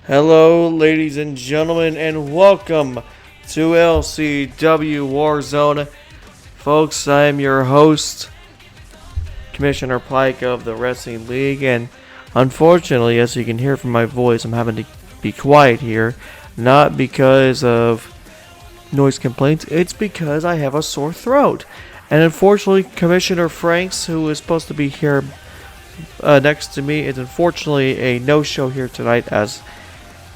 Hello, ladies and gentlemen, and welcome to LCW WarZone. Folks, I am your host, Commissioner Pike of the Wrestling League, and unfortunately, as you can hear from my voice, I'm having to be quiet here. Not because of noise complaints, it's because I have a sore throat. And unfortunately, Commissioner Franks, who is supposed to be here next to me, is unfortunately a no-show here tonight as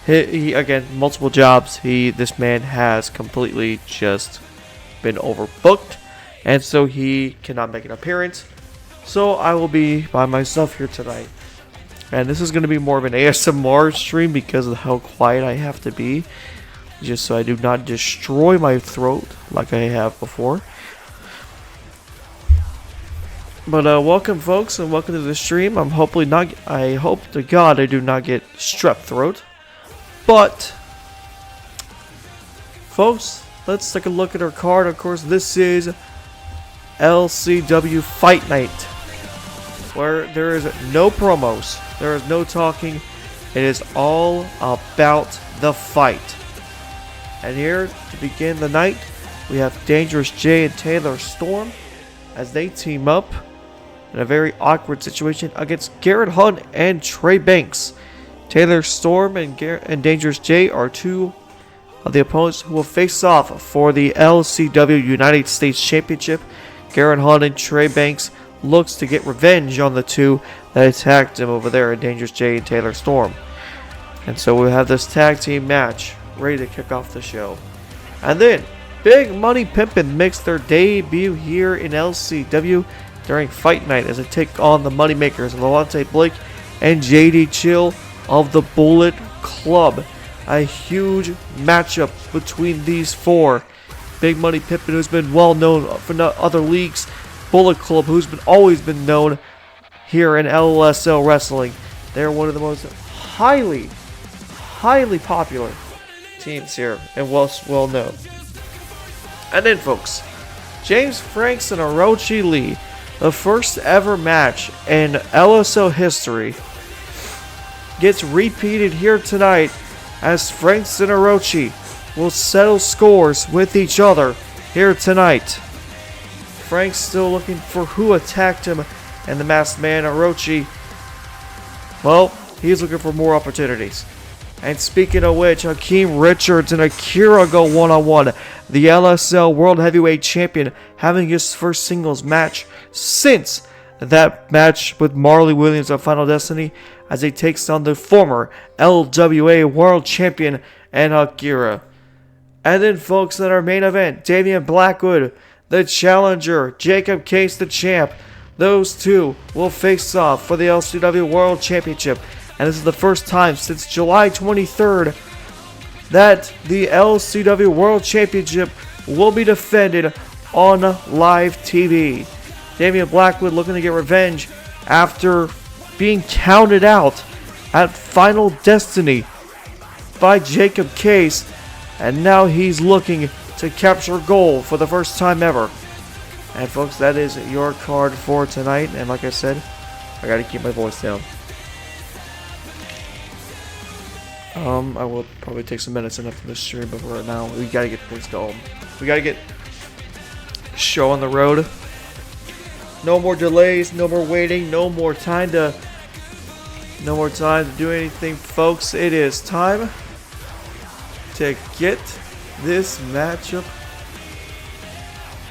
he again, multiple jobs. This man has completely just been overbooked, and so he cannot make an appearance. So I will be by myself here tonight, and this is going to be more of an ASMR stream because of how quiet I have to be, just so I do not destroy my throat like I have before. But welcome, folks, and welcome to the stream. I hope to God I do not get strep throat. But, folks, let's take a look at our card. Of course, this is LCW Fight Night, where there is no promos, there is no talking. It is all about the fight. And here, to begin the night, we have Dangerous J and Taylor Storm as they team up in a very awkward situation against Garrett Hunt and Trey Bankz. Taylor Storm and Dangerous J are two of the opponents who will face off for the LCW United States Championship. Garrett Hunt and Trey Bankz looks to get revenge on the two that attacked him over there in Dangerous J and Taylor Storm. And so we'll have this tag team match ready to kick off the show. And then, Big Money Pimpin makes their debut here in LCW during Fight Night as they take on the Moneymakers, Levante Blake and JD Chill of the Bullet Club. A huge matchup between these four. Big Money Pimpin, who's been well known for other leagues. Bullet Club, who's always been known here in LSL Wrestling. They're one of the most highly popular teams here and well known. And then, folks, Franks and Orochi Lee, the first ever match in LSL history, gets repeated here tonight as Franks and Orochi will settle scores with each other here tonight. Frank's still looking for who attacked him, and the masked man Orochi, well, he's looking for more opportunities. And speaking of which, Hakeem Richards and Akira go one-on-one. The LSL World Heavyweight Champion having his first singles match since that match with Marley Williams of Final Destiny, as he takes on the former LWA World Champion and Akira. And then, folks, in our main event, Damien Blackwood, the challenger, Jacob Case, the champ. Those two will face off for the LCW World Championship. And this is the first time since July 23rd that the LCW World Championship will be defended on live TV. Damien Blackwood looking to get revenge after being counted out at Final Destiny by Jacob Case, and now he's looking to capture gold for the first time ever. And folks, that is your card for tonight, and like I said, I gotta keep my voice down. I will probably take some minutes after this stream, but right now we gotta get things going. We gotta get the show on the road. No more delays, no more waiting, no more time to do anything, folks. It is time to get this matchup.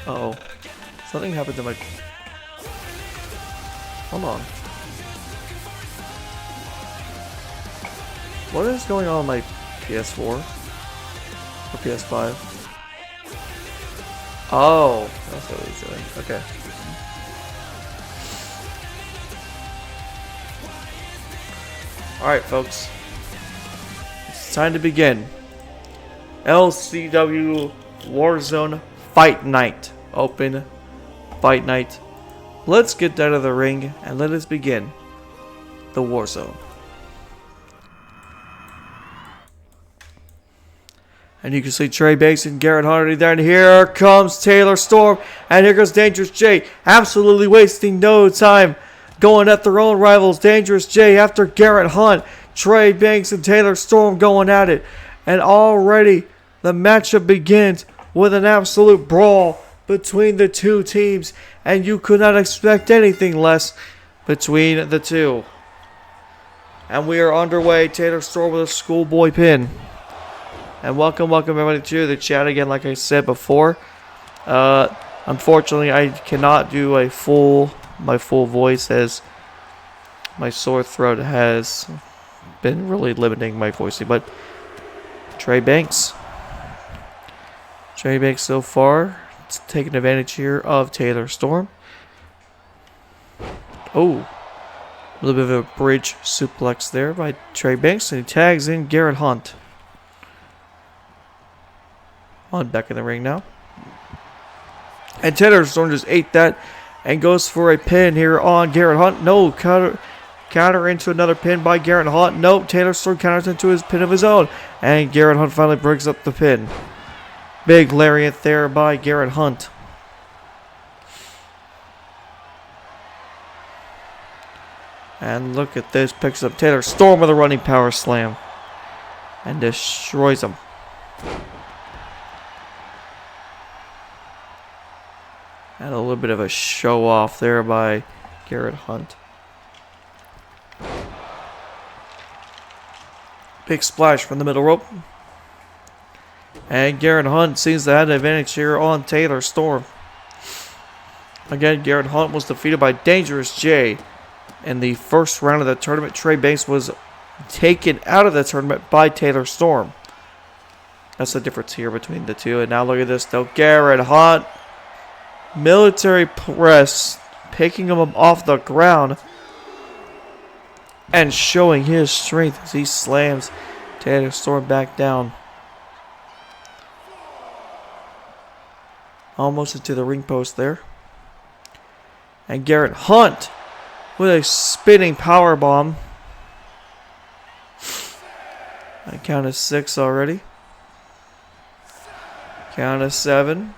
Uh-oh. Something happened to my... Hold on. What is going on my PS4? Or PS5? Oh, that's what he's doing. Okay. Alright, folks. It's time to begin. LCW WarZone Fight Night. Open Fight Night. Let's get out of the ring and let us begin the WarZone. And you can see Trey Bankz and Garrett Hunt there. And here comes Taylor Storm. And here goes Dangerous J. Absolutely wasting no time. Going at their own rivals. Dangerous J after Garrett Hunt. Trey Bankz and Taylor Storm going at it. And already the matchup begins with an absolute brawl between the two teams. And you could not expect anything less between the two. And we are underway. Taylor Storm with a schoolboy pin. And welcome everybody to the chat again, like I said before. Unfortunately, I cannot do my full voice as my sore throat has been really limiting my voicing. But Trey Bankz so far taking advantage here of Taylor Storm. Oh, a little bit of a bridge suplex there by Trey Bankz, and he tags in Garrett Hunt. On back in the ring now. And Taylor Storm just ate that and goes for a pin here on Garrett Hunt. No, counter into another pin by Garrett Hunt. Nope, Taylor Storm counters into his pin of his own. And Garrett Hunt finally breaks up the pin. Big lariat there by Garrett Hunt. And look at this. Picks up Taylor Storm with a running power slam. And destroys him. And a little bit of a show off there by Garrett Hunt. Big splash from the middle rope. And Garrett Hunt seems to have an advantage here on Taylor Storm. Again, Garrett Hunt was defeated by Dangerous J in the first round of the tournament. Trey Bankz was taken out of the tournament by Taylor Storm. That's the difference here between the two. And now look at this though. Garrett Hunt. Military press, picking him up off the ground and showing his strength as he slams Taylor Storm back down. Almost into the ring post there. And Garrett Hunt with a spinning power bomb. I count of 6 already. Count of 7.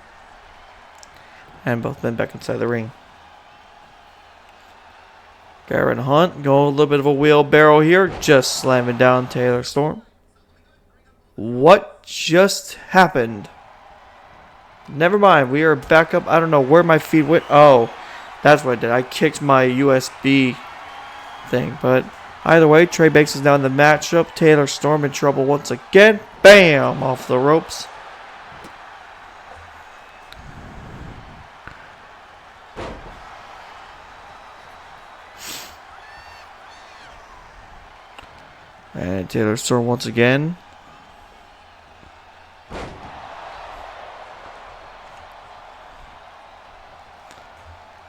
And both men back inside the ring. Garrett Hunt going a little bit of a wheelbarrow here. Just slamming down Taylor Storm. What just happened? Never mind. We are back up. I don't know where my feet went. Oh, that's what I did. I kicked my USB thing. But either way, Trey Bankz is now in the matchup. Taylor Storm in trouble once again. Bam! Off the ropes. And Taylor Storm once again.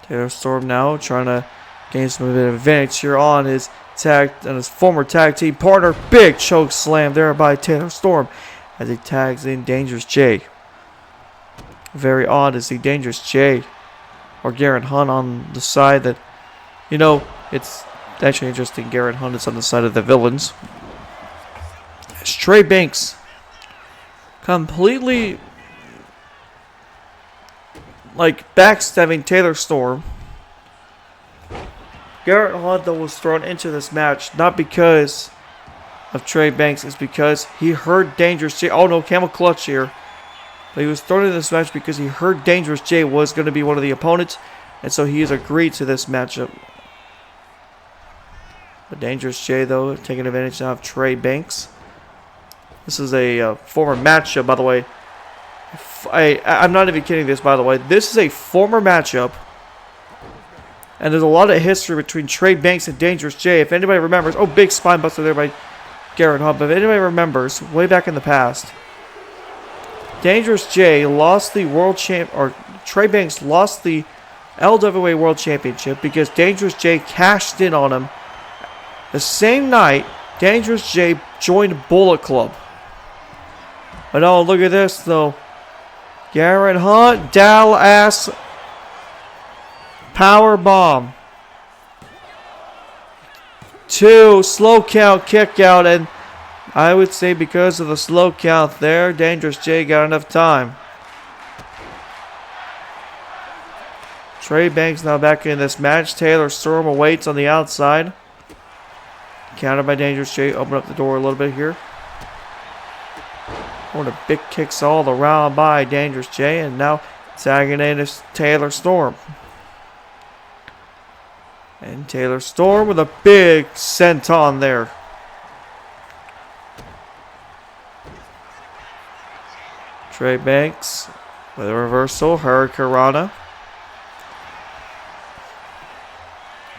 Taylor Storm now trying to gain some bit of advantage here on his former tag team partner. Big choke slam there by Taylor Storm as he tags in Dangerous J. Very odd to see Dangerous J or Garrett Hunt on the side that, you know, it's actually interesting. Garrett Hunt is on the side of the villains. As Trey Bankz completely backstabbing Taylor Storm. Garrett Hunt though was thrown into this match not because of Trey Bankz, it's because he heard Dangerous J. Oh no, camel clutch here. But he was thrown into this match because he heard Dangerous J was going to be one of the opponents, and so he has agreed to this matchup. But Dangerous J though taking advantage now of Trey Bankz. This is a former matchup, by the way. I'm not even kidding this, by the way. This is a former matchup. And there's a lot of history between Trey Bankz and Dangerous J. If anybody remembers. Oh, big spine buster there by Garrett Hunt. But if anybody remembers, way back in the past, Dangerous J lost the World Champ, or Trey Bankz lost the LWA World Championship because Dangerous J cashed in on him. The same night, Dangerous J joined Bullet Club. But oh, look at this though. Garrett Hunt, Dallas power bomb. 2 slow count kick out, and I would say because of the slow count there, Dangerous J got enough time. Trey Bankz now back in this match. Taylor Storm awaits on the outside. Countered by Dangerous J. Open up the door a little bit here. One of the big kicks all around by Dangerous J. And now tagging in is Taylor Storm. And Taylor Storm with a big senton there. Trey Bankz with a reversal. Hurricanrana.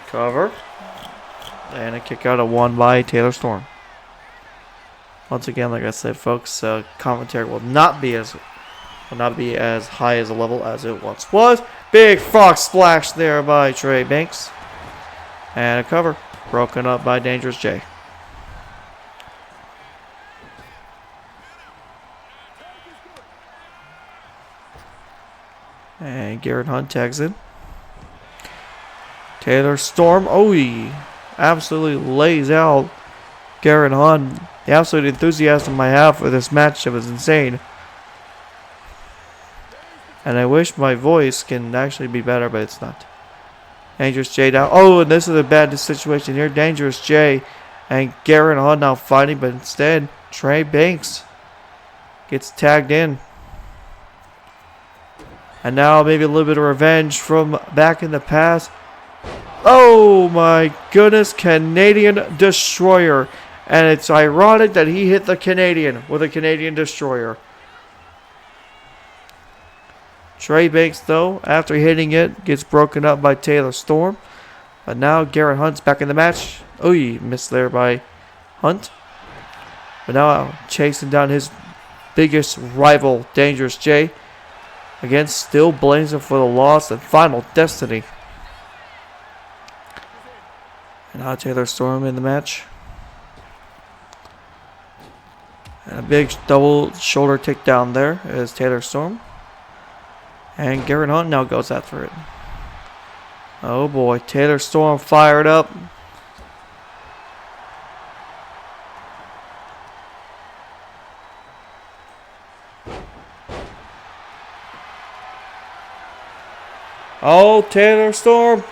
Cover. And a kick out of one by Taylor Storm. Once again, like I said, folks, commentary will not be as high as a level as it once was. Big frog splash there by Trey Bankz. And a cover. Broken up by Dangerous J. And Garrett Hunt tags in. Taylor Storm. Oh, he absolutely lays out Garrett Hunt. The absolute enthusiasm I have for this matchup is insane. And I wish my voice can actually be better, but it's not. Dangerous J down. Oh, and this is a bad situation here. Dangerous J and Garrett Hunt now fighting, but instead, Trey Bankz gets tagged in. And now maybe a little bit of revenge from back in the past. Oh my goodness, Canadian Destroyer. And it's ironic that he hit the Canadian with a Canadian Destroyer. Trey Bankz, though, after hitting it, gets broken up by Taylor Storm. But now Garrett Hunt's back in the match. Oh, he missed there by Hunt. But now chasing down his biggest rival, Dangerous J. Again, still blazing for the loss and final destiny. And now Taylor Storm in the match. And a big double shoulder takedown there is Taylor Storm. And Garrett Hunt now goes after it. Oh boy, Taylor Storm fired up. Oh, Taylor Storm.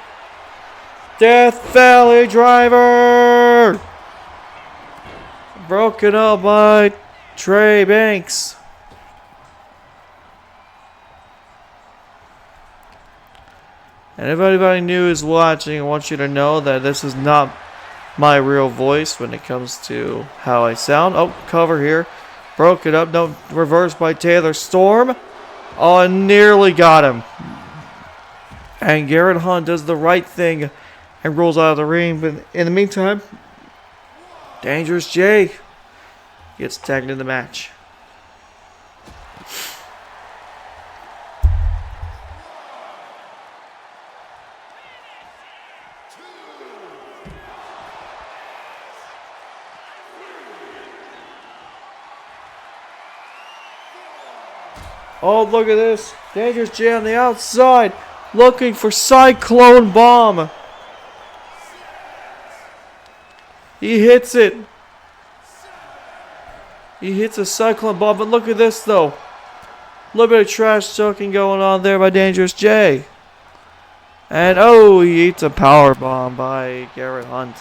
Death Valley Driver. Broken up by Trey Bankz. And if anybody new is watching, I want you to know that this is not my real voice when it comes to how I sound. Oh, cover here. Broke it up. No, reverse by Taylor Storm. Oh, nearly got him. And Garrett Hunt does the right thing and rolls out of the ring. But in the meantime, Dangerous J gets tagged in the match. Oh, look at this. Dangerous J on the outside. Looking for Cyclone Bomb. He hits it. He hits a Cyclone Bomb. But look at this, though. A little bit of trash talking going on there by Dangerous J. And, oh, he eats a power bomb by Garrett Hunt.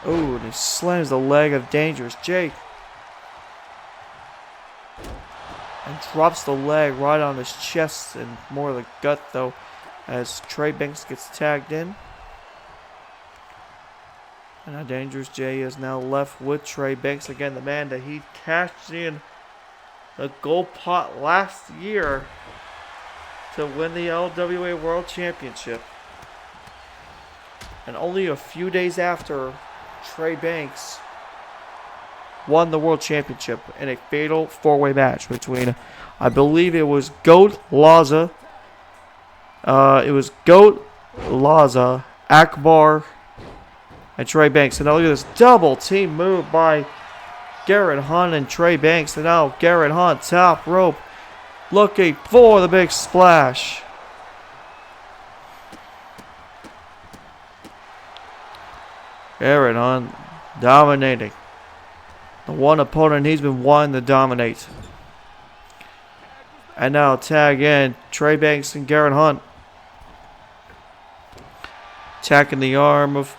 Oh, and he slams the leg of Dangerous J. And drops the leg right on his chest and more of the gut, though, as Trey Bankz gets tagged in. And now Dangerous J is now left with Trey Bankz. Again, the man that he cashed in the gold pot last year to win the LWA World Championship. And only a few days after, Trey Bankz won the World Championship in a fatal four-way match between, I believe it was Goat, Laza, Akbar, and Trey Bankz. And now look at this double team move by Garrett Hunt and Trey Bankz. And now Garrett Hunt, top rope, looking for the big splash. Garrett Hunt dominating. The one opponent he's been wanting to dominate. And now tag in Trey Bankz and Garrett Hunt. Attacking the arm of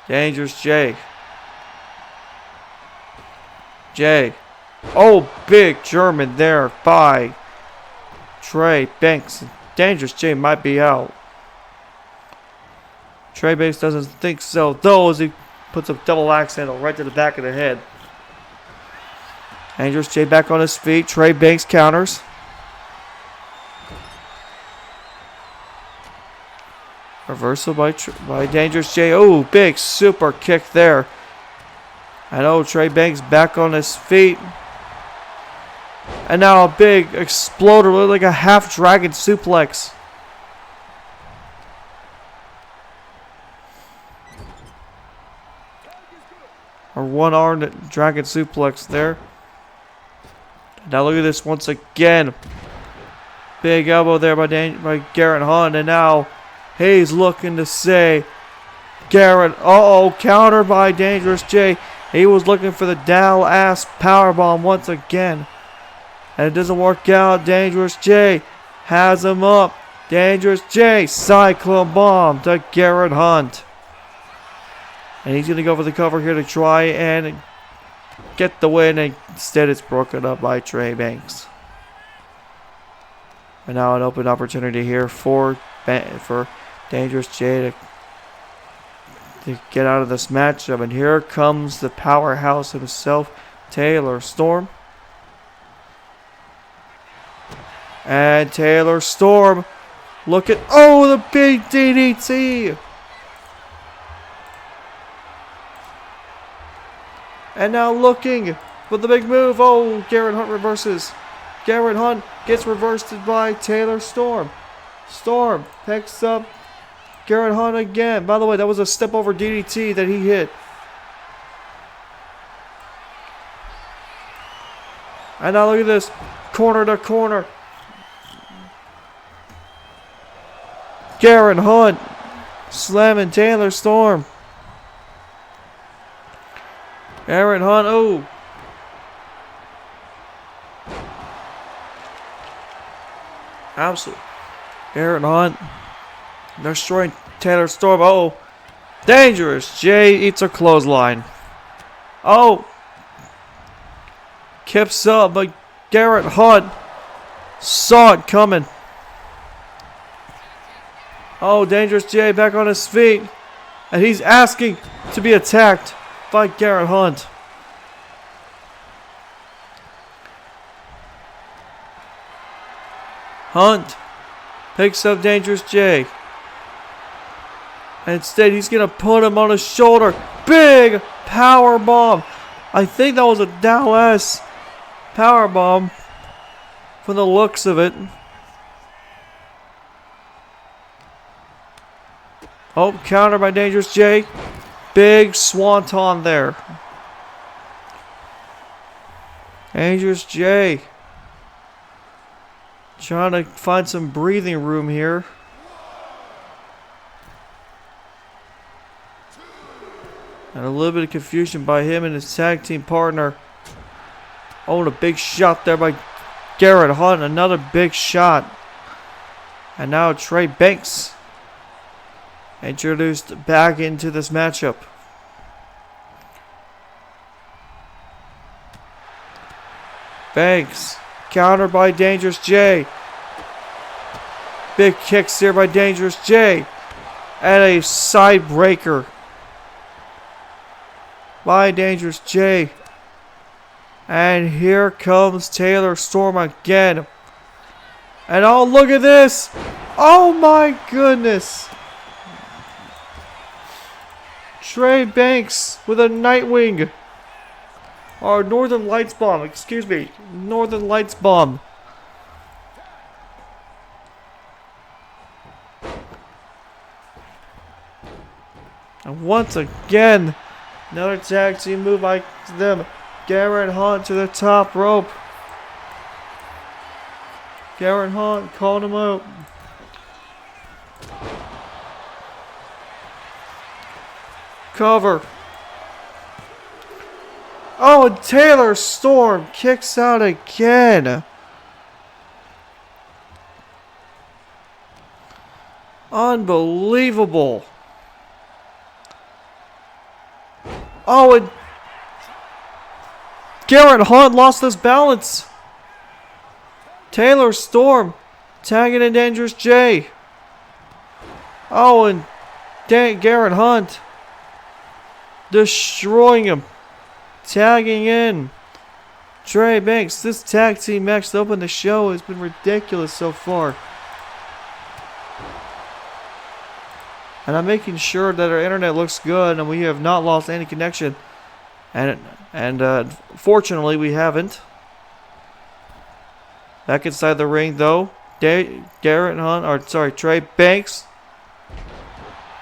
Dangerous Jay. Jay. Oh, big German there by Trey Bankz. Dangerous Jay might be out. Trey Bankz doesn't think so, though, as he puts a double axe handle right to the back of the head. Dangerous Jay back on his feet. Trey Bankz counters. Reversal by Dangerous Jay. Oh, big super kick there. I know Trey Bankz back on his feet. And now a big exploder, like a half dragon suplex. Or one-armed dragon suplex there. Now look at this once again. Big elbow there by Garrett Hunt. And now he's looking to say Garrett. Uh-oh, counter by Dangerous Jay. He was looking for the Dow-ass powerbomb once again. And it doesn't work out. Dangerous Jay has him up. Dangerous Jay, Cyclone Bomb to Garrett Hunt. And he's going to go for the cover here to try and get the win. And instead it's broken up by Trey Bankz. And now an open opportunity here for Dangerous Jay to get out of this matchup. And here comes the powerhouse himself, Taylor Storm. And Taylor Storm, look at, oh, the big DDT. And now looking for the big move. Oh, Garrett Hunt reverses. Garrett Hunt gets reversed by Taylor Storm. Storm picks up Garrett Hunt again. By the way, that was a step over DDT that he hit. And now look at this. Corner to corner. Garrett Hunt slamming Taylor Storm. Garrett Hunt, oh. Absolutely. Garrett Hunt destroying Taylor Storm. Oh. Dangerous Jay eats a clothesline. Oh. Kips up, but Garrett Hunt saw it coming. Oh, Dangerous Jay back on his feet. And he's asking to be attacked by Garrett Hunt. Hunt picks up Dangerous Jay. And instead, he's going to put him on his shoulder. Big power bomb. I think that was a Dallas power bomb from the looks of it. Oh, counter by Dangerous Jay. Big swanton there. Dangerous Jay trying to find some breathing room here. And a little bit of confusion by him and his tag team partner. Oh, and a big shot there by Garrett Hunt. Another big shot. And now Trey Bankz introduced back into this matchup. Bankz countered by Dangerous Jay. Big kicks here by Dangerous Jay. And a side breaker by Dangerous Jay. And here comes Taylor Storm again. And oh, look at this. Oh my goodness. Trey Bankz with a Nightwing. Or Northern Lights Bomb, excuse me. Northern Lights Bomb. And once again, another tag team move by them. Garrett Hunt to the top rope. Garrett Hunt called him out. Cover. Oh, and Taylor Storm kicks out again. Unbelievable. Oh, and Garrett Hunt lost his balance. Taylor Storm tagging in Dangerous J. Oh, and Garrett Hunt destroying him. Tagging in Trey Bankz. This tag team match to open the show has been ridiculous so far. And I'm making sure that our internet looks good and we have not lost any connection. And fortunately we haven't. Back inside the ring though, Trey Bankz.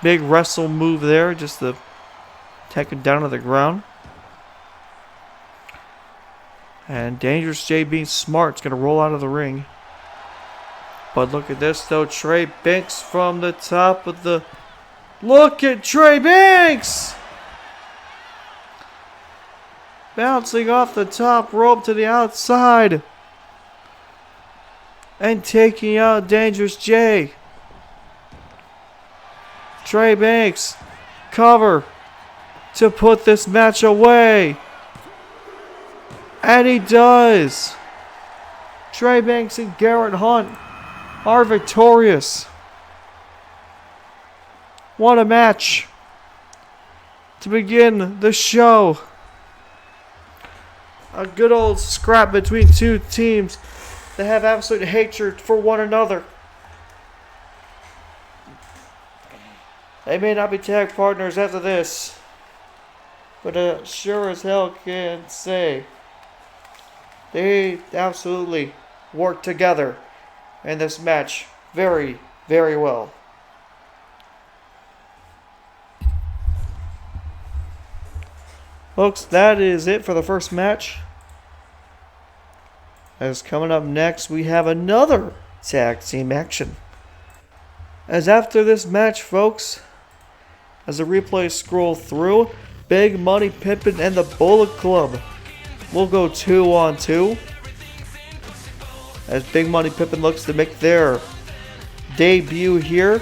Big wrestle move there, just to take him down to the ground. And Dangerous J, being smart, is going to roll out of the ring. But look at this though, Trey Bankz from the top of the... Look at Trey Bankz! Bouncing off the top rope to the outside. And taking out Dangerous J. Trey Bankz, cover to put this match away. And he does. Trey Bankz and Garrett Hunt are victorious. What a match to begin the show. A good old scrap between two teams that have absolute hatred for one another. They may not be tag partners after this, but sure as hell can say they absolutely worked together in this match very, very well. Folks, that is it for the first match. As coming up next, we have another tag team action. As after this match, folks, as the replay scroll through, Big Money Pimpin and the Bullet Club will go 2-on-2. As Big Money Pimpin looks to make their debut here,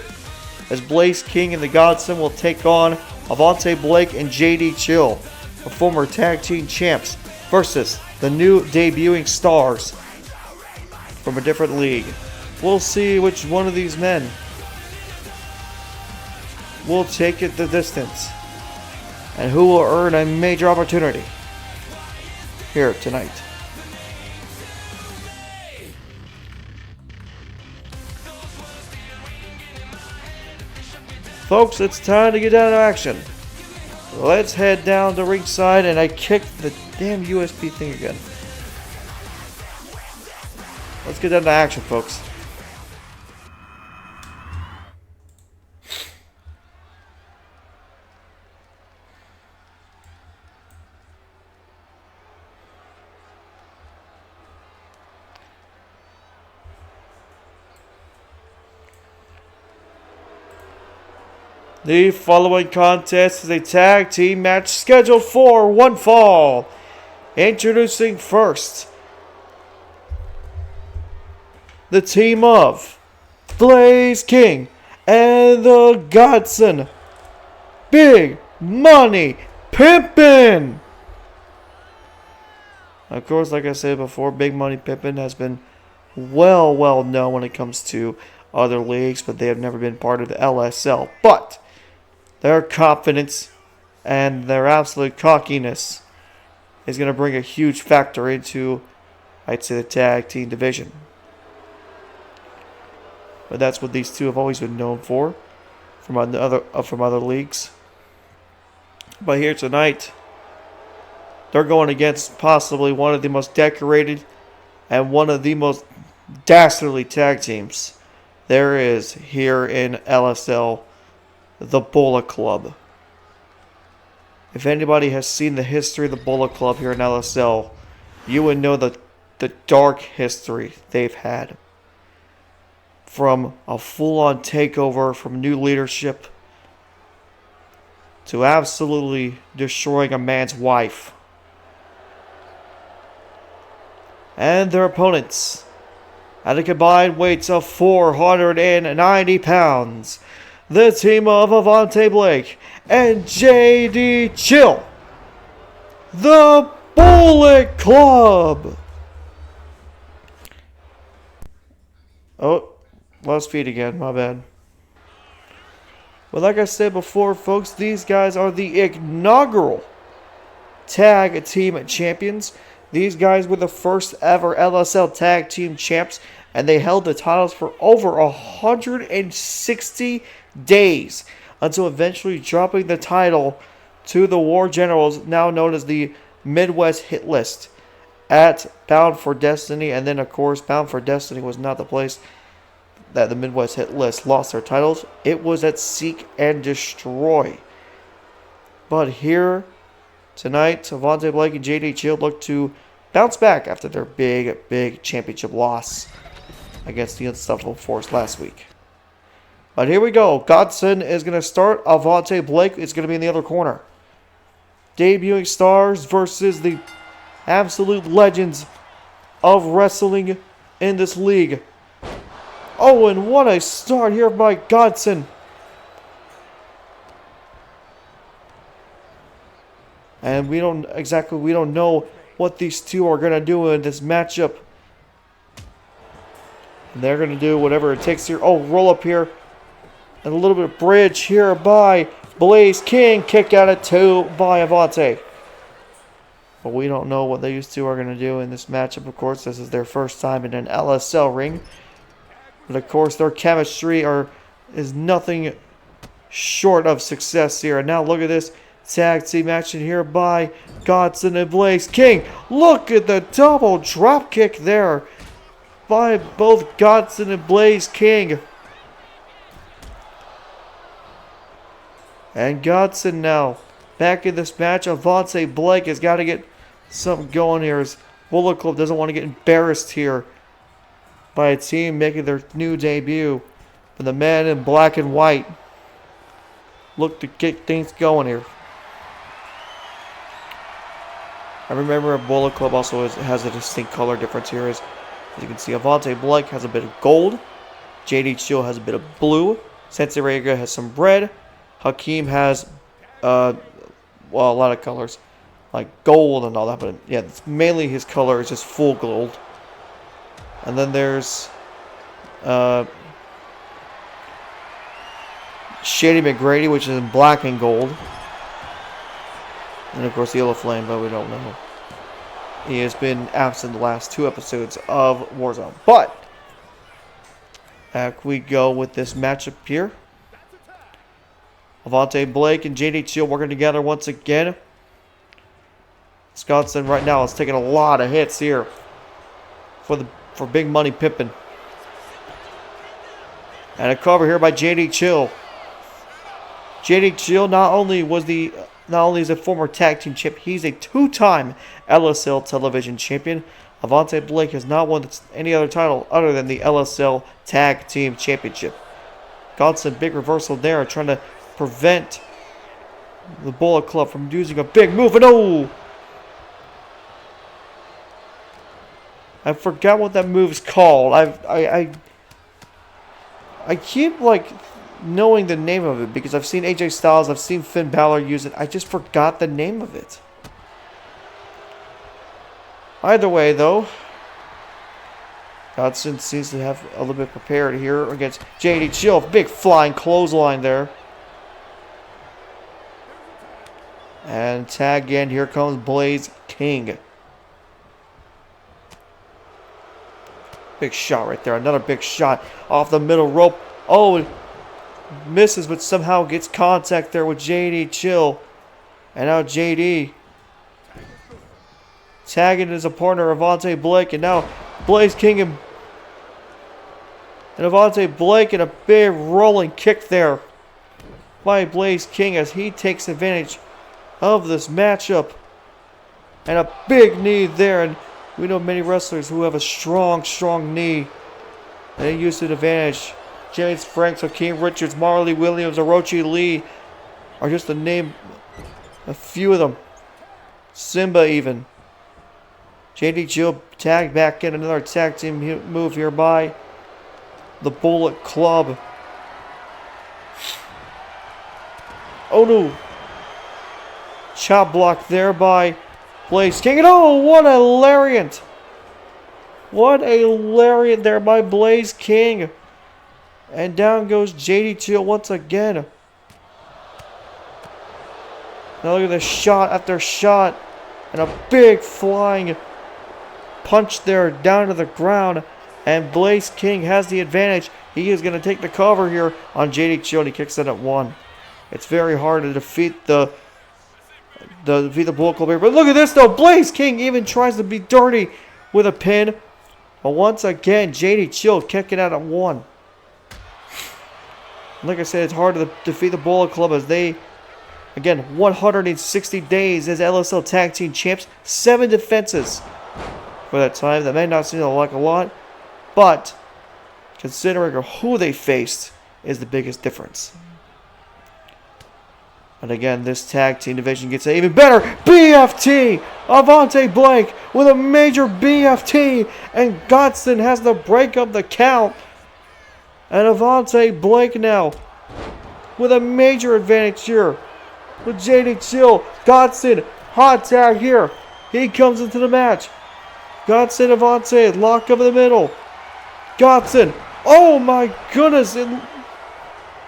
as Blaze King and the Godson will take on Avante Blake and JD Chill, the former tag team champs, versus the new debuting stars from a different league. We'll see which one of these men will take it the distance and who will earn a major opportunity here tonight. Folks, it's time to get down to action. Let's head down to ringside, and I kicked the damn USB thing again. Let's get down to action, folks. The following contest is a tag team match scheduled for one fall. Introducing first, the team of Blaze King and the Godson, Big Money Pimpin. Of course, like I said before, Big Money Pimpin has been well known when it comes to other leagues, but they have never been part of the LSL. But their confidence and their absolute cockiness is going to bring a huge factor into, I'd say, the tag team division. But that's what these two have always been known for from other leagues. But here tonight, they're going against possibly one of the most decorated and one of the most dastardly tag teams there is here in LSL, the Bullet Club. If anybody has seen the history of the Bullet Club here in LSL, you would know the dark history they've had. From a full-on takeover from new leadership to absolutely destroying a man's wife. And their opponents, at a combined weight of 490 pounds, the team of Avante Blake and JD Chill. the Bullet Club. Oh, lost feet again. My bad. Well, like I said before, folks, these guys are the inaugural Tag Team Champions. These guys were the first ever LSL Tag Team Champs, and they held the titles for over 160 days until eventually dropping the title to the War Generals, now known as the Midwest Hit List, at Bound for Destiny. And then, of course, Bound for Destiny was not the place that the Midwest Hit List lost their titles. It was at Seek and Destroy. But here tonight, Avante Blake and JD Chill look to bounce back after their big championship loss against the Unstoppable Force last week. But here we go. Godson is going to start. Avante Blake is going to be in the other corner. Debuting stars versus the absolute legends of wrestling in this league. Oh, and what a start here by Godson. And we don't know what these two are going to do in this matchup. And they're going to do whatever it takes here. Oh, roll up here. And a little bit of bridge here by Blaze King. Kick out at 2 by Avante. But we don't know what these two are going to do in this matchup. Of course, this is their first time in an LSL ring. But of course, their chemistry is nothing short of success here. And now look at this tag team action here by Godson and Blaze King. Look at the double drop kick there by both Godson and Blaze King. And Godson now back in this match. Avante Blake has got to get something going here. His Bullet Club doesn't want to get embarrassed here by a team making their new debut. But the man in black and white look to get things going here. I remember a Bullet Club also has a distinct color difference here. As you can see, Avante Blake has a bit of gold. JD Chill has a bit of blue. Sensei Rega has some red. Hakeem has, a lot of colors, like gold and all that. But yeah, mainly his color is just full gold. And then there's Shady McGrady, which is in black and gold. And of course, Yellow Flame, but we don't know. He has been absent the last 2 episodes of Warzone. But back we go with this matchup here. Avante Blake and JD Chill working together once again. Scottson right now is taking a lot of hits here for Big Money Pimpin. And a cover here by JD Chill. JD Chill not only is a former tag team champ, he's a 2-time LSL television champion. Avante Blake has not won any other title other than the LSL Tag Team Championship. Godson, big reversal there, trying to prevent the Bullet Club from using a big move. And oh! I forgot what that move's called. I keep knowing the name of it because I've seen AJ Styles, I've seen Finn Balor use it. I just forgot the name of it. Either way, though, Godson seems to have a little bit prepared here against JD Chill. Big flying clothesline there. And tag again. Here comes Blaze King. Big shot right there. Another big shot off the middle rope. Oh, misses, but somehow gets contact there with JD Chill. And now JD tagging his partner, Avante Blake. And now Blaze King and Avante Blake, and a big rolling kick there by Blaze King as he takes advantage of this matchup. And a big knee there. And we know many wrestlers who have a strong knee. And they use it to advantage. James Franks, Hakeem Richards, Marley Williams, Orochi Lee are just to name a few of them. Simba even. JD Chill tagged back in, another tag team move here by the Bullet Club. Oh no. Chop block there by Blaze King. And oh, what a lariat. What a lariat there by Blaze King. And down goes JD Chill once again. Now look at this shot after shot. And a big flying punch there down to the ground. And Blaze King has the advantage. He is going to take the cover here on JD Chill. And he kicks it at 1. It's very hard to defeat the Bullet Club here. But look at this though. Blaze King even tries to be dirty with a pin. But once again, JD Chill kicking out at 1. Like I said, it's hard to defeat the Bullet Club as they, again, 160 days as LSL Tag Team Champs. 7 defenses for that time. That may not seem like a lot, but considering who they faced is the biggest difference. And again, this tag team division gets even better. BFT! Avante Blake with a major BFT. And Godson has to break up the count. And Avante Blake now with a major advantage here. With JD Chill. Godson, hot tag here. He comes into the match. Godson, Avante, lock up in the middle. Godson. Oh my goodness.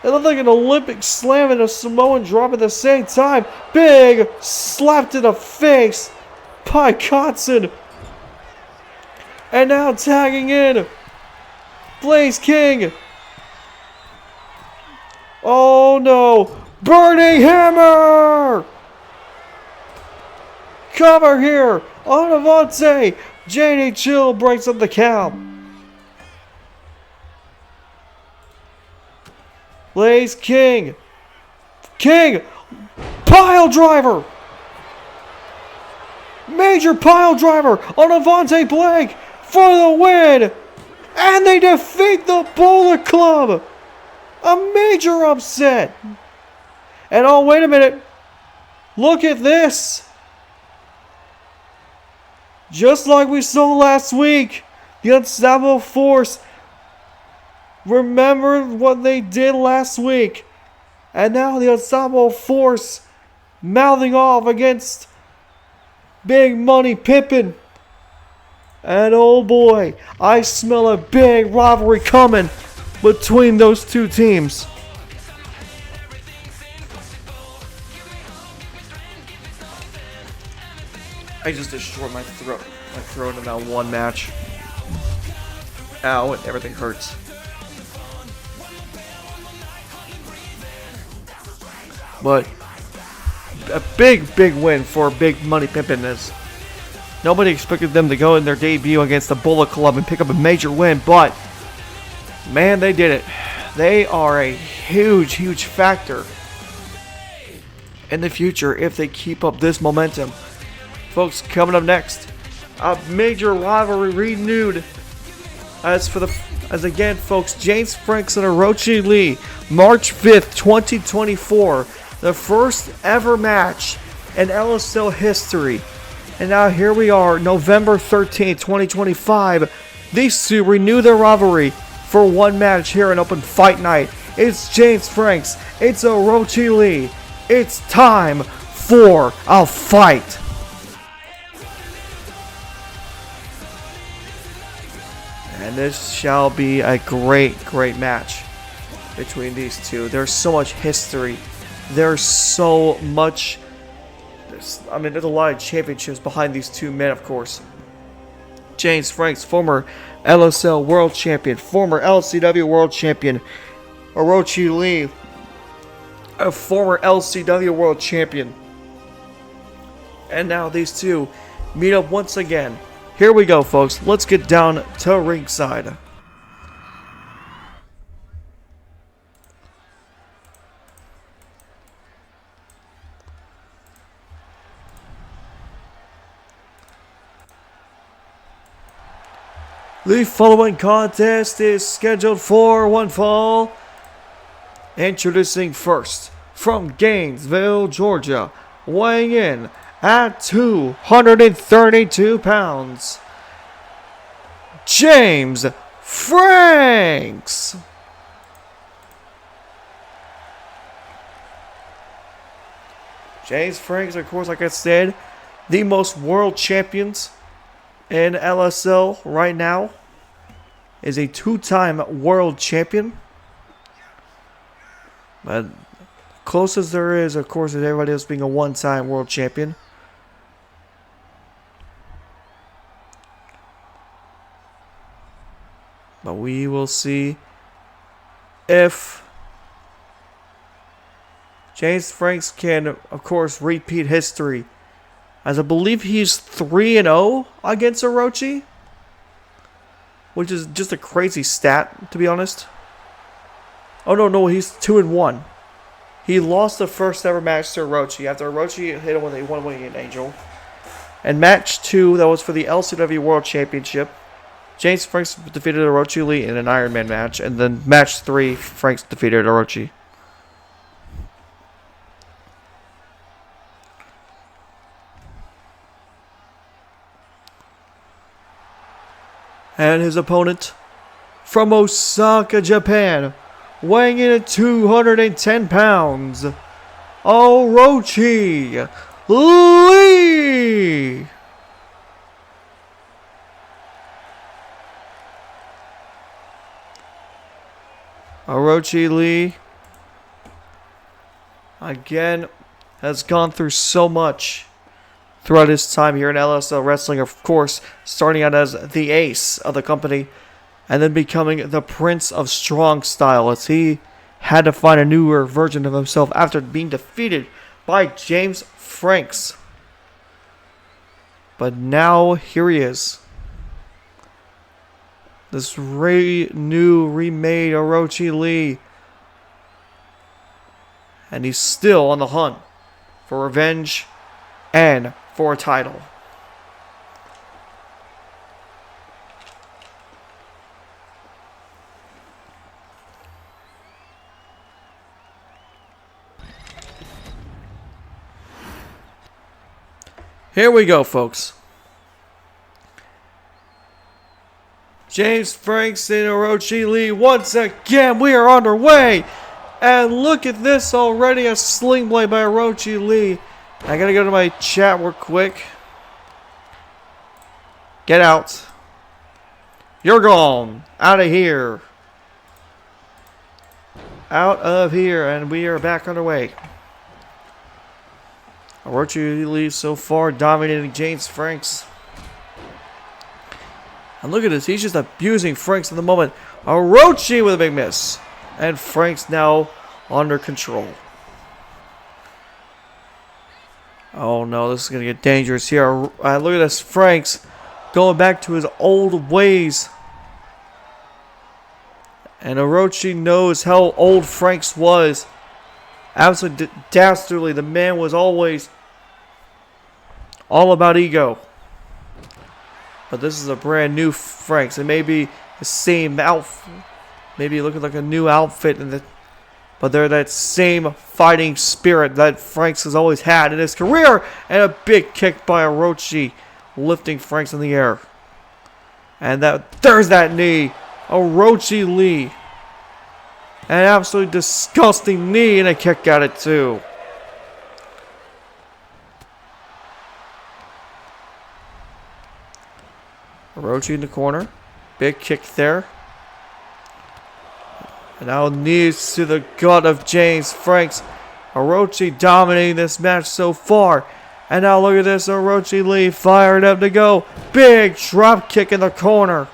It looked like an Olympic slam and a Samoan drop at the same time. Big slap to the face by Godson. And now tagging in Blaze King. Oh no. Burning Hammer. Cover here on Avante. JD Chill breaks up the count. Blaze King. King. Pile driver. Major pile driver on Avante Blake for the win. And they defeat the Bullet Club. A major upset. And oh, wait a minute. Look at this. Just like we saw last week, the Unstoppable Force. Remember what they did last week. And now the Unstoppable Force mouthing off against Big Money Pimpin. And oh boy, I smell a big rivalry coming between those two teams. I just destroyed my throat. My throat in that one match. Ow, and everything hurts. But a big win for Big Money Pimpin as nobody expected them to go in their debut against the Bullet Club and pick up a major win, but man, they did it. They are a huge factor in the future if they keep up this momentum. Folks, coming up next, a major rivalry renewed as again, folks, Franks and Orochi Lee, March 5th, 2024. The first ever match in LSL history. And now here we are, November 13th, 2025. These two renew their rivalry for one match here in Open Fight Night. It's Franks, it's Orochi Lee. It's time for a fight. And this shall be a great match between these two. There's so much history. There's so much. There's a lot of championships behind these two men, of course. Franks, former LSL World Champion, former LCW World Champion. Orochi Lee, a former LCW World Champion. And now these two meet up once again. Here we go, folks. Let's get down to ringside. The following contest is scheduled for one fall. Introducing first, from Gainesville, Georgia, weighing in at 232 pounds, Franks. Franks, of course, like I said, the most world champions in LSL right now, is a 2-time world champion. But closest there is, of course, is everybody else being a 1-time world champion. But we will see if James Franks can, of course, repeat history. As I believe he's 3-0 against Orochi, which is just a crazy stat, to be honest. Oh, no, he's 2-1. He lost the first ever match to Orochi after Orochi hit him with a one-winged angel. And match 2, that was for the LCW World Championship, James Franks defeated Orochi Lee in an Iron Man match. And then match 3, Franks defeated Orochi. And his opponent from Osaka, Japan, weighing in at 210 pounds, Orochi Lee. Orochi Lee, again, has gone through so much throughout his time here in LSL Wrestling, of course, starting out as the ace of the company and then becoming the Prince of Strong Style, as he had to find a newer version of himself after being defeated by James Franks. But now here he is. This new remade Orochi Lee. And he's still on the hunt for revenge and for a title. Here we go, folks. James Franks and Orochi Lee, once again, we are underway. And look at this already, a sling blade by Orochi Lee. I gotta go to my chat real quick. Get out. You're gone. Out of here. Out of here. And we are back underway. Orochi Lee so far dominating James Franks. And look at this. He's just abusing Franks in the moment. Orochi with a big miss. And Franks now under control. Oh no, this is going to get dangerous here. Look at this. Franks going back to his old ways. And Orochi knows how old Franks was. Absolutely dastardly. The man was always all about ego. But this is a brand new Franks. It may be the same outfit. Maybe looking like a new outfit. But they're that same fighting spirit that Franks has always had in his career. And a big kick by Orochi, lifting Franks in the air. And there's that knee. Orochi Lee. An absolutely disgusting knee, and a kick at it too. Orochi in the corner. Big kick there. And now knees to the gut of James Franks. Orochi dominating this match so far. And now look at this. Orochi Lee fired up to go. Big drop kick in the corner.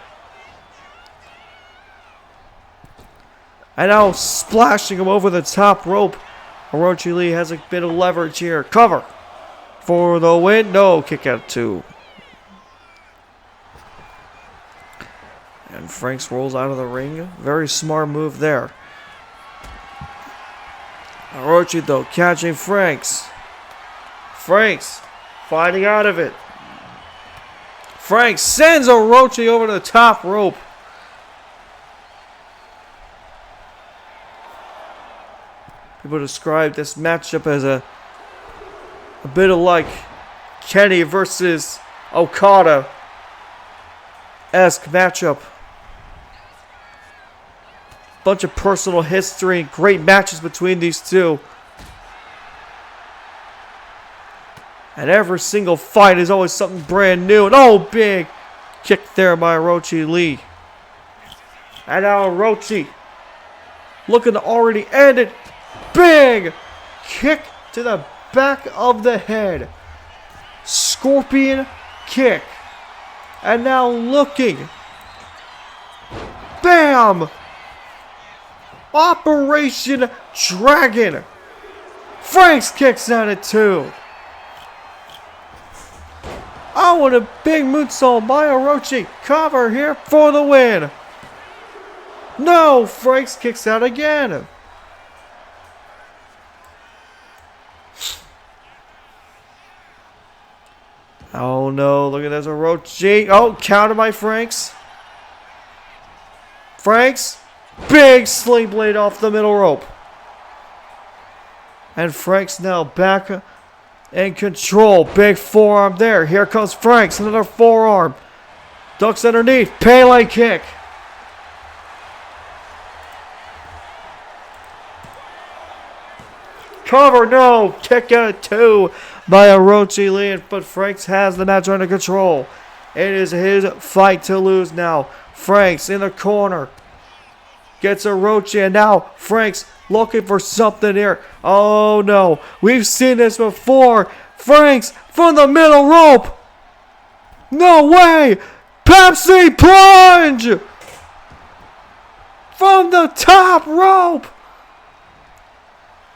And now splashing him over the top rope. Orochi Lee has a bit of leverage here. Cover for the win. No, kick out two. And Franks rolls out of the ring. Very smart move there. Orochi though catching Franks. Franks fighting out of it. Franks sends Orochi over to the top rope. People describe this matchup as a bit of like Kenny versus Okada-esque matchup. Bunch of personal history and great matches between these two. And every single fight is always something brand new. And oh, big kick there by Orochi Lee. And now Orochi looking to already end it. Big kick to the back of the head. Scorpion kick. And now looking. Bam! Operation Dragon. Franks kicks out at 2. Oh, and a big moonsault by Orochi. Cover here for the win. No, Franks kicks out again. Oh no, look at this Orochi. Oh, counter by Franks. Franks, big sling blade off the middle rope. And Franks now back in control. Big forearm there. Here comes Franks, another forearm. Ducks underneath, Pele kick. Cover, no! Kick out at 2 by Orochi Lee, but Franks has the match under control. It is his fight to lose now. Franks in the corner. Gets Orochi, and now Franks looking for something here. Oh no, we've seen this before. Franks from the middle rope. No way! Pepsi plunge! From the top rope!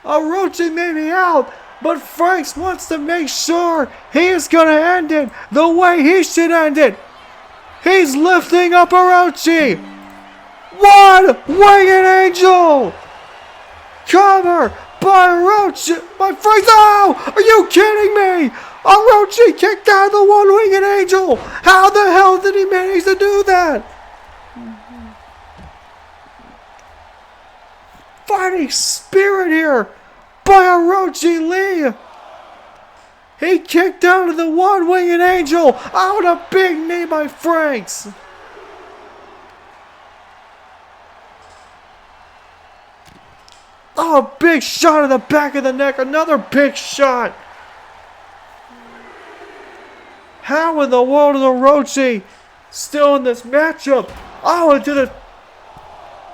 Orochi may be out, but Franks wants to make sure he is going to end it the way he should end it. He's lifting up Orochi. One winged angel. Cover by Orochi. By Franks. Oh, are you kidding me? Orochi kicked out the one winged angel. How the hell did he manage to do that? Fighting spirit here by Orochi Lee. He kicked out of the one winged angel. Out a big knee by Franks. Oh, big shot in the back of the neck. Another big shot. How in the world is Orochi still in this matchup? Oh,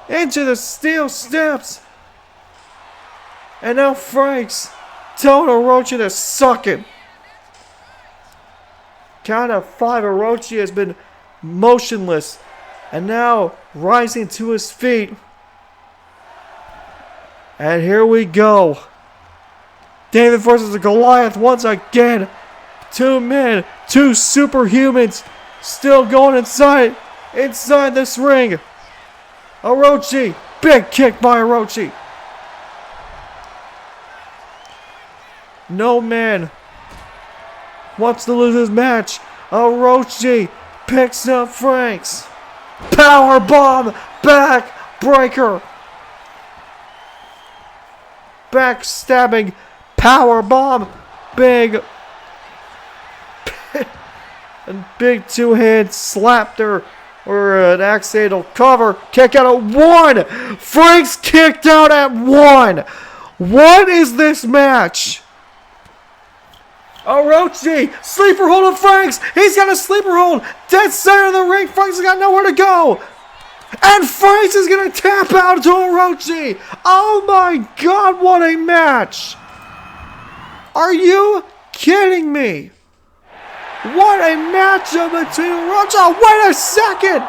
into the steel steps. And now Franks telling Orochi to suck it. Count of 5, Orochi has been motionless. And now rising to his feet. And here we go. David versus Goliath once again. 2 men, 2 superhumans still going inside this ring. Orochi, big kick by Orochi. No man wants to lose this match. Orochi picks up Franks. Power bomb, back breaker. Backstabbing power bomb. Big 2-hand slap there. Or an accidental cover. Kick out at 1. Franks kicked out at 1. What is this match? Orochi, sleeper hold of Franks. He's got a sleeper hold. Dead center of the ring. Franks has got nowhere to go. And Franks is going to tap out to Orochi. Oh my God, what a match. Are you kidding me? What a matchup between Orochi. Oh, wait a second.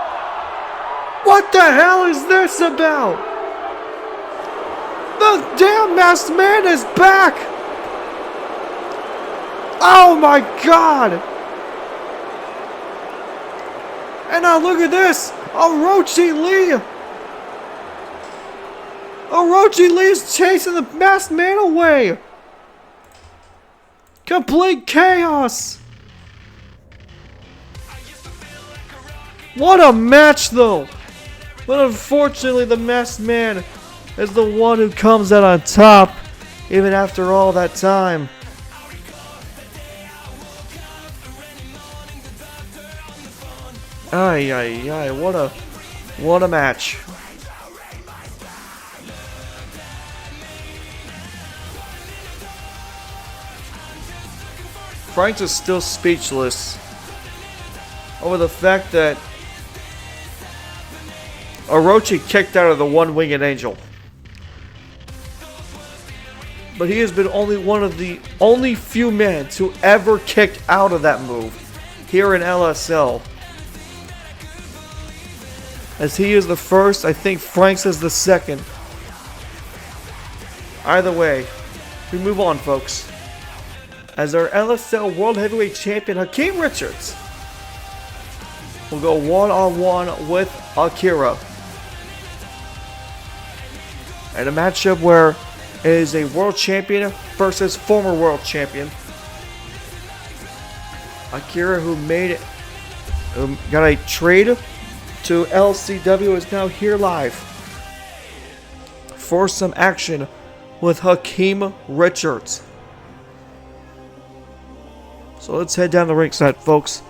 What the hell is this about? The damn masked man is back. Oh my God. And now look at this. Orochi Lee. Orochi Lee is chasing the masked man away. Complete chaos. What a match though. But unfortunately the masked man is the one who comes out on top even after all that time. Ay, ay, ay, what a match. Franks is still speechless over the fact that Orochi kicked out of the one-winged angel. But he has been only one of the only few men to ever kick out of that move here in LSL. As he is the first, I think Franks is the second. Either way, we move on, folks. As our LSL World Heavyweight Champion, Hakeem Richards, will go one-on-one with Akira. And a matchup where it is a World Champion versus former World Champion. Akira, who got a trade to LCW, is now here live for some action with Hakeem Richards. So let's head down the ringside, folks,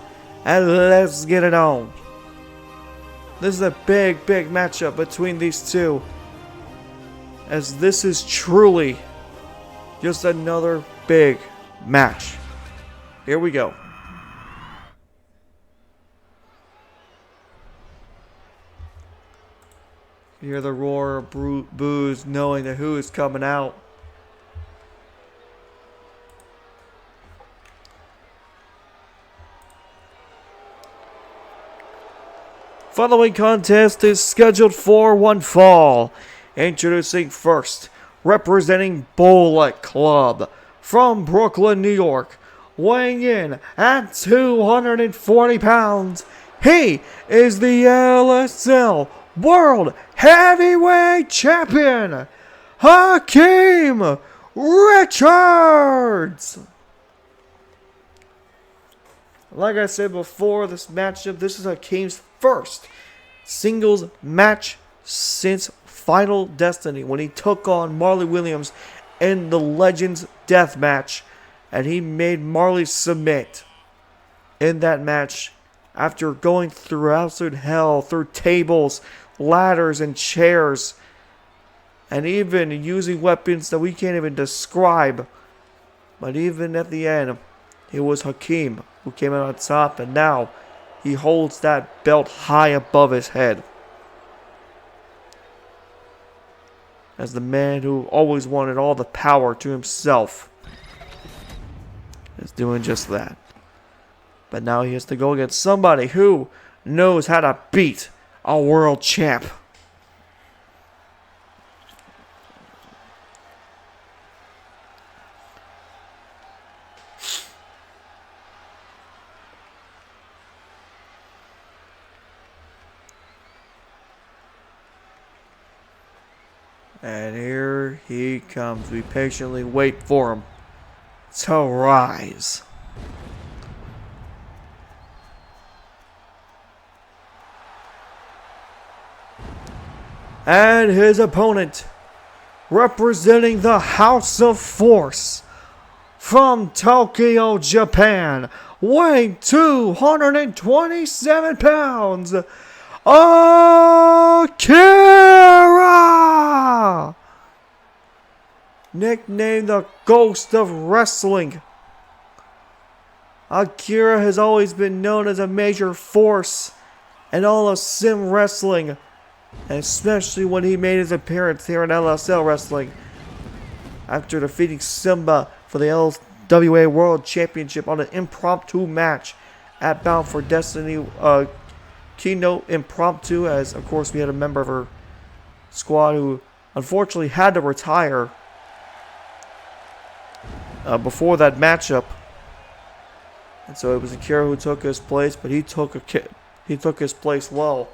and let's get it on. This is a big matchup between these two, as this is truly just another big match. Here we go. You hear the roar of boos, knowing that who is coming out. Following contest is scheduled for one fall. Introducing first, representing Bullet Club from Brooklyn, New York, weighing in at 240 pounds. He is the LSL World Heavyweight Champion, Hakeem Richards. Like I said before, this matchup, this is Hakeem's first singles match since Final Destiny, when he took on Marley Williams in the Legends Death Match, and he made Marley submit in that match after going through absolute hell, through tables, ladders, and chairs, and even using weapons that we can't even describe. But even at the end, it was Hakeem who came out on top, and now he holds that belt high above his head as the man who always wanted all the power to himself is doing just that. But now he has to go against somebody who knows how to beat a world champ. And here he comes. We patiently wait for him to rise. And his opponent, representing the House of Force from Tokyo, Japan, weighing 227 pounds, Akira! Nicknamed the Ghost of Wrestling, Akira has always been known as a major force in all of sim wrestling, and especially when he made his appearance here in LSL Wrestling after defeating Simba for the LWA World Championship on an impromptu match at Bound for Destiny. Keynote impromptu, as of course we had a member of her squad who unfortunately had to retire before that matchup, and so it was Akira who took his place, but he took his place well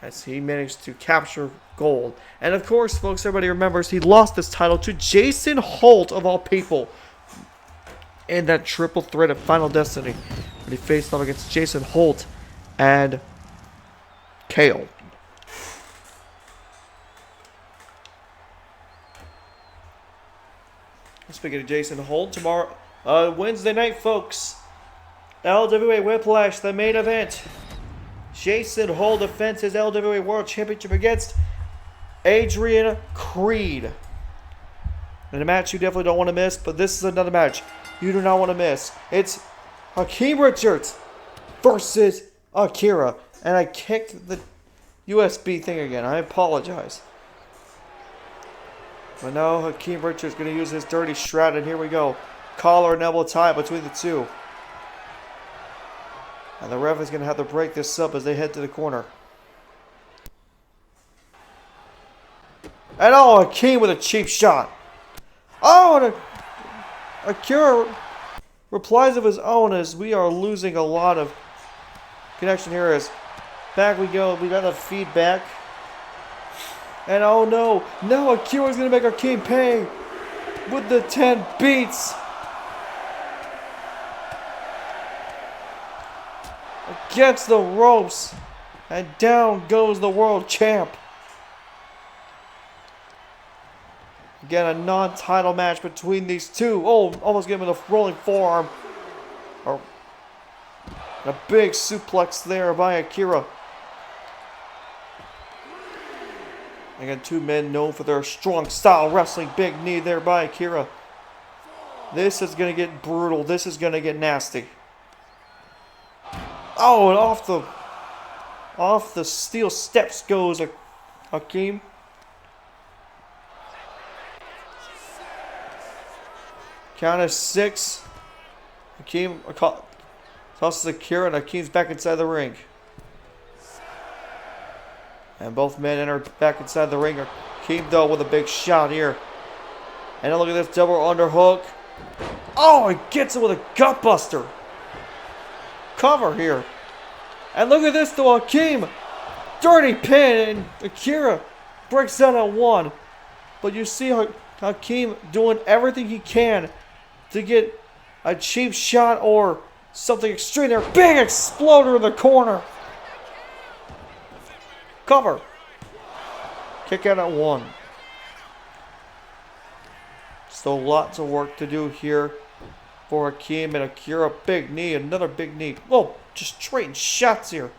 as he managed to capture gold. And of course, folks, everybody remembers he lost this title to Jason Holt, of all people, in that triple threat of Final Destiny when he faced off against Jason Holt and Kale. Speaking of Jason Holt, tomorrow, Wednesday night, folks, LWA Whiplash, the main event. Jason Holt defends his LWA World Championship against Adrian Creed. And a match you definitely don't want to miss, but this is another match you do not want to miss. It's Hakeem Richards versus Akira. And I kicked the USB thing again. I apologize. But now Hakeem Richards is going to use his dirty shroud, and here we go. Collar and elbow tie between the two. And the ref is going to have to break this up as they head to the corner. And oh, Hakeem with a cheap shot. Oh, and Akira replies of his own as we are losing a lot of connection here. As back we go, we got the feedback. And oh no, no, Akira's going to make Hakeem pay with the 10 beats. Against the ropes. And down goes the world champ. Again, a non-title match between these two. Oh, almost gave him a rolling forearm. Or a big suplex there by Akira. Again, two men known for their strong style wrestling. Big knee there by Akira. This is going to get brutal. This is going to get nasty. Oh, and off the steel steps goes Hakeem. Count of 6. Hakeem tosses Akira, and Hakeem's back inside the ring. And both men enter back inside the ring. Hakeem, though, with a big shot here. And now look at this double underhook. Oh, he gets it with a gutbuster. Cover here. And look at this, though, Hakeem. Dirty pin, and Akira breaks down at 1. But you see Hakeem doing everything he can to get a cheap shot or something extreme there. Big exploder in the corner. Cover. Kick out at 1. Still lots of work to do here for Hakeem and Akira. Big knee, another big knee. Whoa, just trading shots here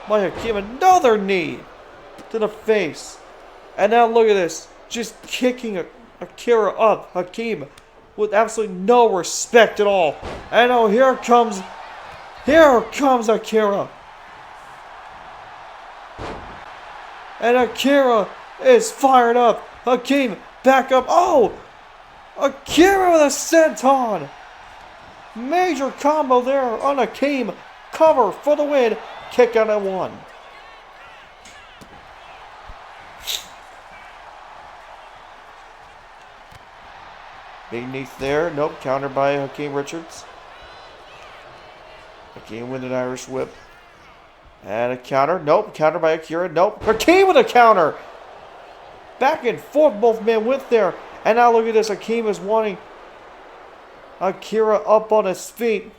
by Hakeem. Another knee to the face. And now look at this. Just kicking Akira up. Hakeem with absolutely no respect at all. And oh, here comes Akira. And Akira is fired up. Hakeem back up. Oh, Akira with a senton. Major combo there on Hakeem. Cover for the win. Kick out at 1. Big knee there. Nope. Counter by Hakeem Richards. Hakeem with an Irish whip. And a counter. Nope. Counter by Akira. Nope. Hakeem with a counter. Back and forth both men went there. And now look at this. Hakeem is wanting Akira up on his feet.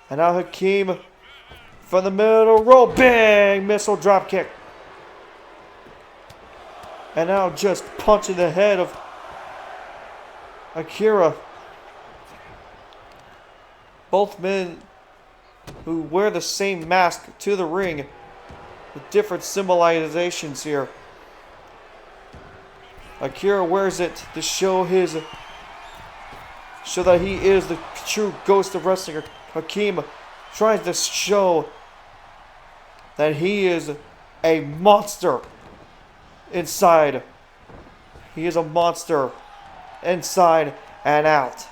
And now Hakeem from the middle row. Bang! Missile drop kick. And now just punching the head of Akira. Both men who wear the same mask to the ring with different symbolizations here. Akira wears it to show that he is the true ghost of wrestling. Hakeem tries to show that he is a monster inside. He is a monster inside and out.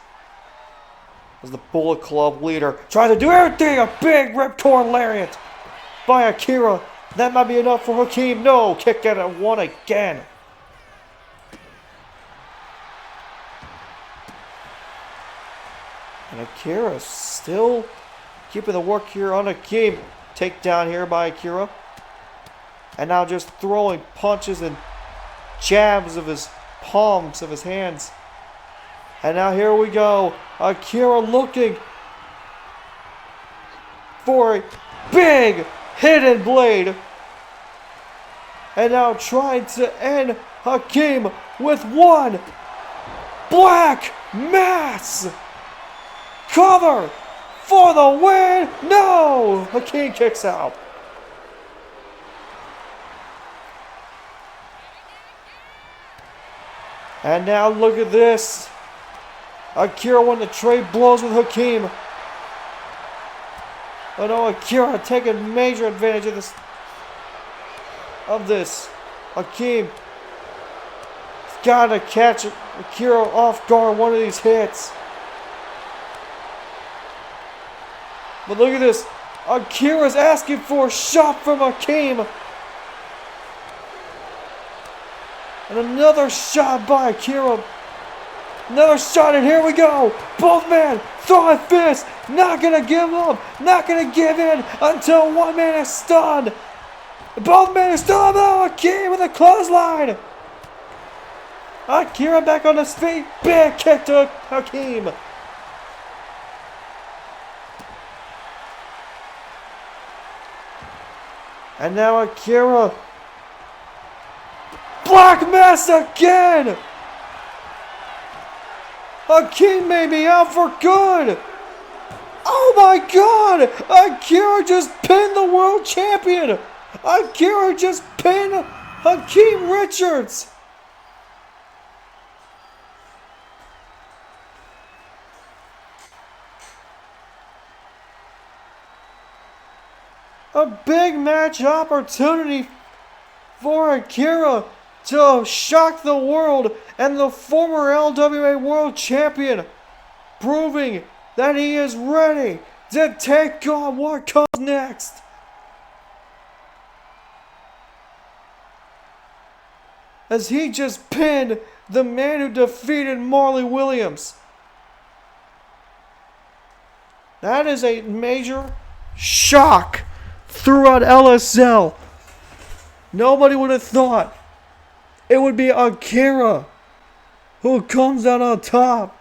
As the Bullet Club leader tries to do everything. A big rip-torn lariat by Akira. That might be enough for Hakeem. No, kick out at 1 again. And Akira still keeping the work here on Hakeem. Takedown here by Akira. And now just throwing punches and jabs of his palms of his hands. And now here we go. Akira looking for a big hidden blade. And now trying to end Hakeem with 1 black mass. Cover for the win. No! Hakeem kicks out. And now look at this. Akira wanting to trade blows with Hakeem. But no, Akira taking major advantage of this. Hakeem has got to catch Akira off guard one of these hits. But look at this. Akira's asking for a shot from Hakeem. And another shot by Akira. Another shot, and here we go. Both men throwing fists. Not going to give up. Not going to give in until one man is stunned. Both men are stunned. Oh, Hakeem with a clothesline. Akira back on his feet. Big kick to Hakeem. And now Akira. Black Mass again! Hakeem may be out for good! Oh my god! Akira just pinned the world champion! Akira just pinned Hakeem Richards! A big match opportunity for Akira to shock the world and the former LWA World Champion, proving that he is ready to take on what comes next. As he just pinned the man who defeated Marley Williams. That is a major shock throughout LSL. Nobody would have thought it would be Akira who comes out on top.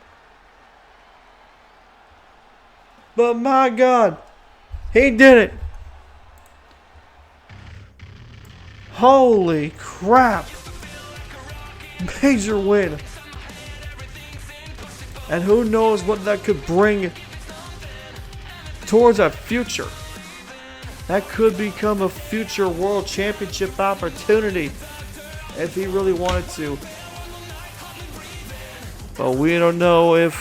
But my God, he did it. Holy crap. Major win. And who knows what that could bring towards a future. That could become a future world championship opportunity if he really wanted to. But we don't know if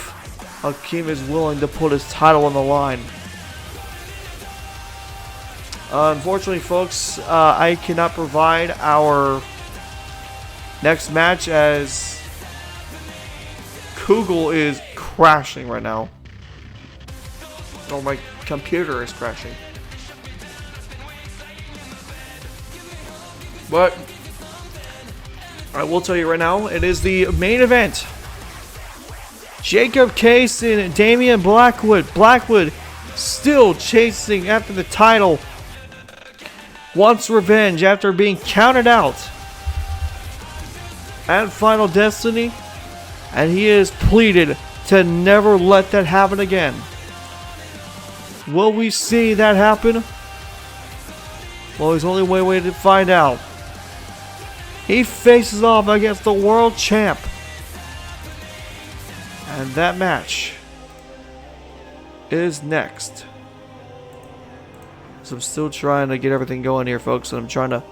Hakeem is willing to put his title on the line. Unfortunately, folks, I cannot provide our next match as Google is crashing right now. Oh, my computer is crashing. But I will tell you right now, it is the main event. Jacob Case and Damien Blackwood. Blackwood still chasing after the title. Wants revenge after being counted out at Final Destiny. And he has pleaded to never let that happen again. Will we see that happen? Well, there's only one way to find out. He faces off against the world champ. And that match is next. So I'm still trying to get everything going here, folks. And I'm trying to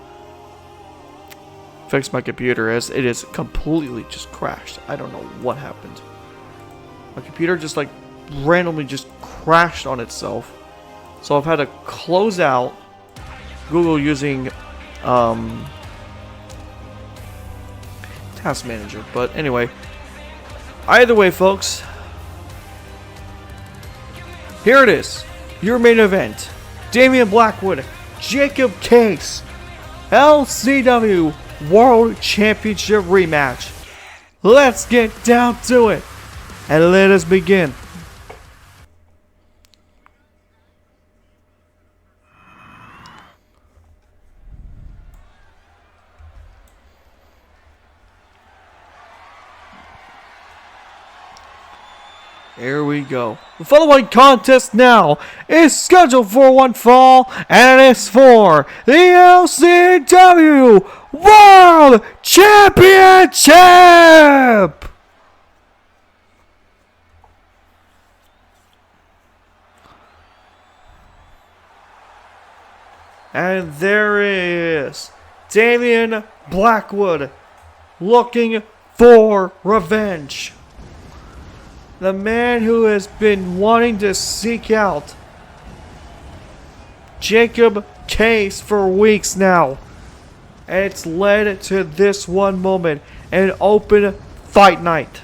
fix my computer as it is completely just crashed. I don't know what happened. My computer just like randomly just crashed on itself. So I've had to close out Google using Task Manager. But anyway, either way, folks, here it is, your main event. Damien Blackwood, Jacob Case, LCW World Championship rematch. Let's get down to it and let us begin. Here we go. The following contest now is scheduled for one fall, and it is for the LCW World Championship! And there is Damien Blackwood looking for revenge. The man who has been wanting to seek out Jacob Case for weeks now. And it's led to this one moment, an open fight night.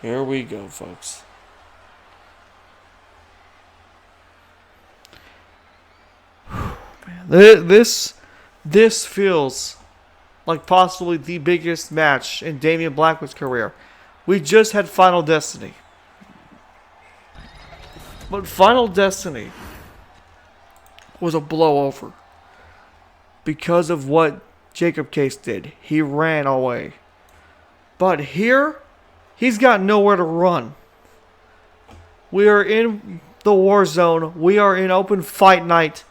Here we go, folks. This feels like possibly the biggest match in Damien Blackwood's career. We just had Final Destiny. But Final Destiny was a blowover because of what Jacob Case did. He ran away. But here, he's got nowhere to run. We are in the war zone. We are in open fight night.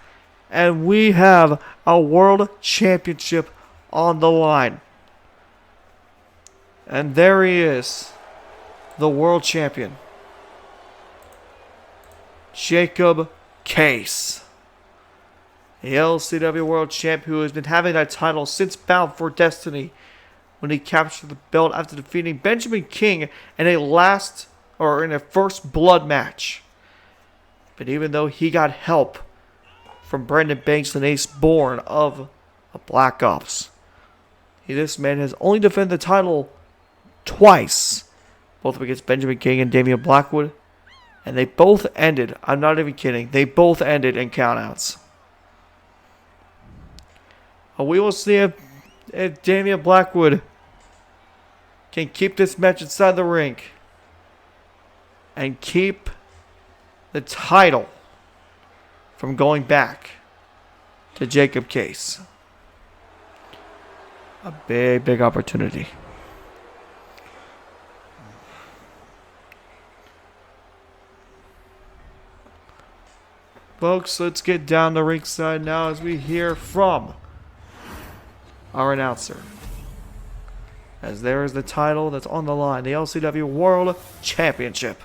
And we have a world championship on the line. And there he is. The world champion. Jacob Case. The LCW World Champion who has been having that title since Bound for Destiny, when he captured the belt after defeating Benjamin King in a first blood match. But even though he got help from Brandon Bankz and Ace Bourne of Black Ops, this man has only defended the title twice, both against Benjamin King and Damien Blackwood, and they both ended, I'm not even kidding, they both ended in countouts. We will see if Damien Blackwood can keep this match inside the ring and keep the title from going back to Jacob Case. A big, big opportunity. Folks, let's get down the ringside now as we hear from our announcer. As there is the title that's on the line, the LCW World Championship.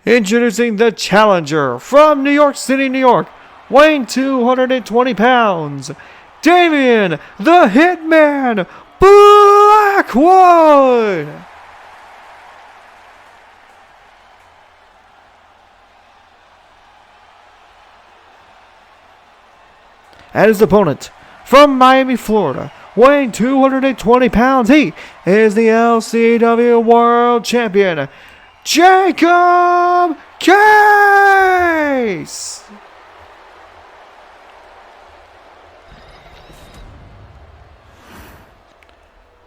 Introducing the challenger from New York City, New York, weighing 220 pounds, Damien the Hitman Blackwood. And his opponent from Miami, Florida, weighing 220 pounds, he is the LCW World Champion, Jacob Case.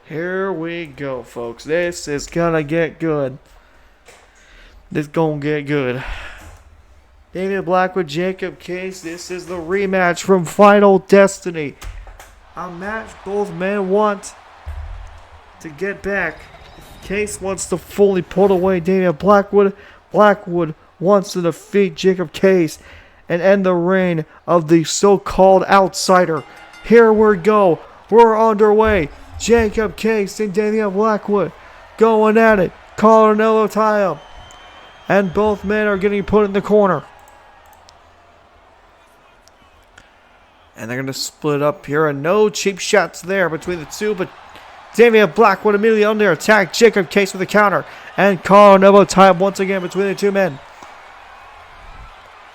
Here we go, folks. This is gonna get good. This gonna get good. Damien Blackwood, Jacob Case. This is the rematch from Final Destiny. A match both men want to get back. Case wants to fully put away Damien Blackwood. Blackwood wants to defeat Jacob Case and end the reign of the so-called outsider. Here we go. We're underway. Jacob Case and Damien Blackwood going at it. Collar and elbow tie-up. And both men are getting put in the corner. And they're going to split up here. And no cheap shots there between the two. But Damien Blackwood immediately under attack. Jacob Case with a counter. And collar and elbow tie-up once again between the two men.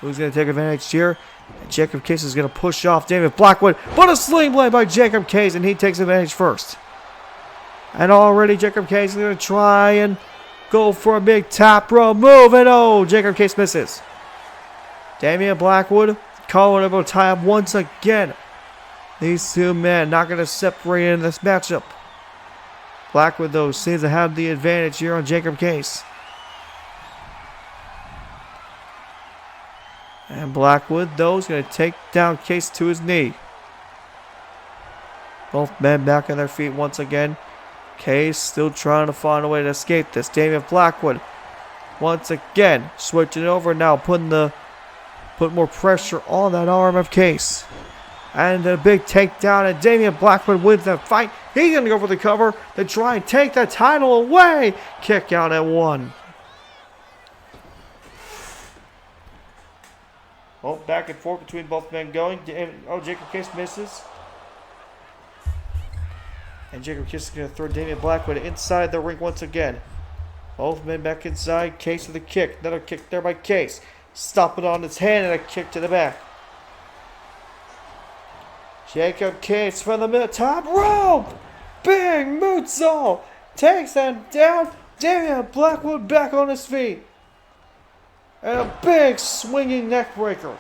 Who's going to take advantage here? And Jacob Case is going to push off Damien Blackwood. But a sling blade by Jacob Case. And he takes advantage first. And already Jacob Case is going to try and go for a big top row move. And oh, Jacob Case misses. Damien Blackwood, collar and elbow tie-up once again. These two men not going to separate in this matchup. Blackwood, though, seems to have the advantage here on Jacob Case. And Blackwood, though, is going to take down Case to his knee. Both men back on their feet once again. Case still trying to find a way to escape this. Damien Blackwood once again switching over now, put more pressure on that arm of Case. And a big takedown, and Damien Blackwood wins that fight. He's going to go for the cover to try and take the title away. Kick out at 1. Oh, back and forth between both men going. Oh, Jacob Case misses. And Jacob Case is going to throw Damien Blackwood inside the ring once again. Both men back inside. Case with a kick. Another kick there by Case. Stop it on his hand and a kick to the back. Jacob Case from the top rope. Big moonsault. Takes them down. Damien Blackwood back on his feet. And a big swinging neck breaker.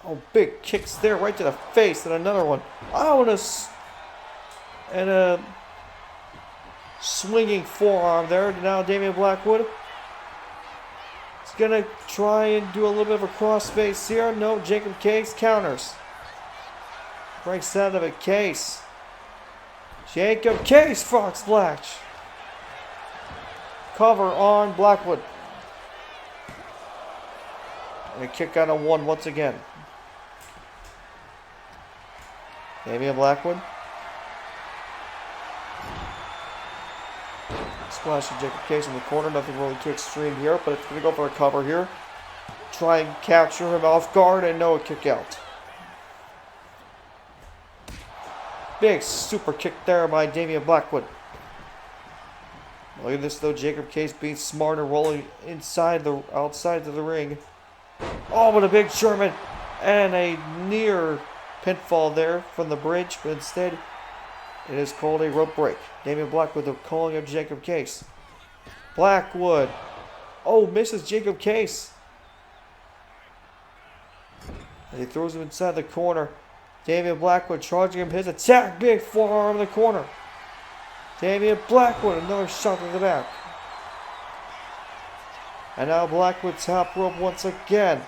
Oh, big kicks there right to the face. And another one. And a swinging forearm there. Now Damien Blackwood is going to try and do a little bit of a cross face here. No, Jacob Case counters. Breaks out of a Case. Jacob Case, Fox Splash. Cover on Blackwood. And a kick out of 1 once again. Damien Blackwood. Splash of Jacob Case in the corner. Nothing really too extreme here, but it's going to go for a cover here. Try and capture him off guard and no kick out. Big super kick there by Damien Blackwood. Look at this though, Jacob Case being smart and rolling outside of the ring. Oh, but a big German and a near pinfall there from the bridge, but instead it is called a rope break. Damien Blackwood calling up Jacob Case. Blackwood. Oh, misses Jacob Case. And he throws him inside the corner. Damien Blackwood charging him his attack. Big forearm in the corner. Damien Blackwood, another shot to the back. And now Blackwood top rope once again.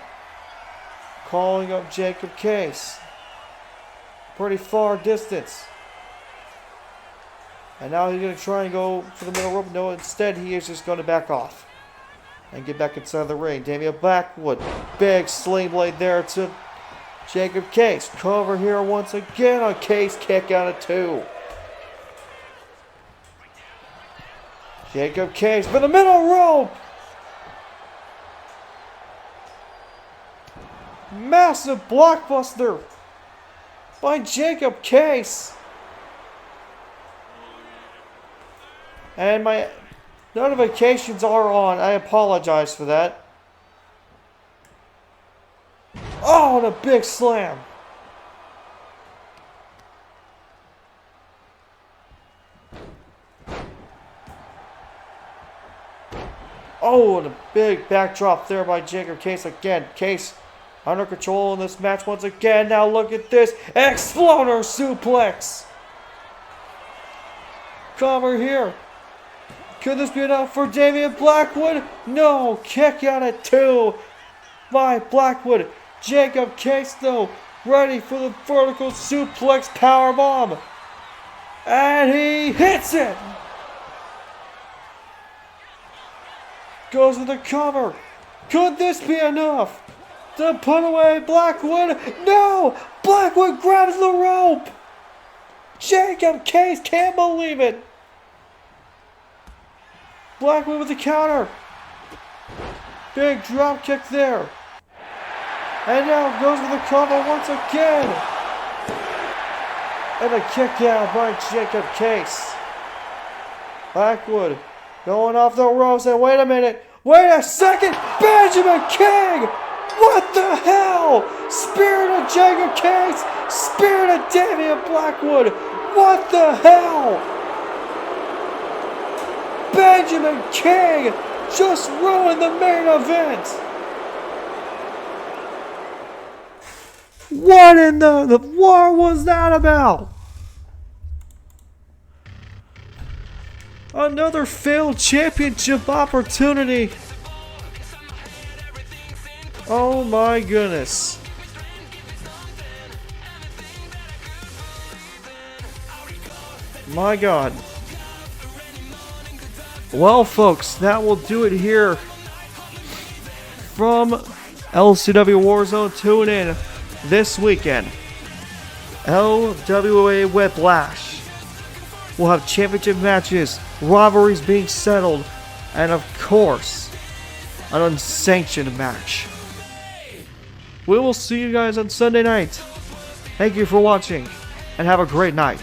Calling up Jacob Case. Pretty far distance. And now he's going to try and go for the middle rope. No, instead he is just going to back off. And get back inside the ring. Damien Blackwood. Big sling blade there to Jacob Case. Cover here once again on Case. Kick out of 2. Jacob Case for the middle rope. Massive blockbuster by Jacob Case. And my notifications are on. I apologize for that. Oh, and a big slam. Oh, and a big backdrop there by Jacob Case again. Case under control in this match once again. Now look at this. Exploder suplex. Cover here. Could this be enough for Damien Blackwood? No. Kick out at 2 by Blackwood. Jacob Case though, ready for the vertical suplex powerbomb. And he hits it. Goes with the cover. Could this be enough to put away Blackwood? No! Blackwood grabs the rope. Jacob Case can't believe it. Blackwood with the counter. Big drop kick there. And now goes with the cover once again. And a kick out by Jacob Case. Blackwood going off the ropes, and wait a minute. Wait a second. Benjamin King. What the hell? Spirit of Jacob Case. Spirit of Damien Blackwood. What the hell? Benjamin King just ruined the main event. What in the war was that about? Another failed championship opportunity. Oh my goodness. My God. Well, folks, that will do it here from LCW WarZone. Tune in this weekend. LWA Whiplash. We'll have championship matches, rivalries being settled, and of course, an unsanctioned match. We will see you guys on Sunday night. Thank you for watching, and have a great night.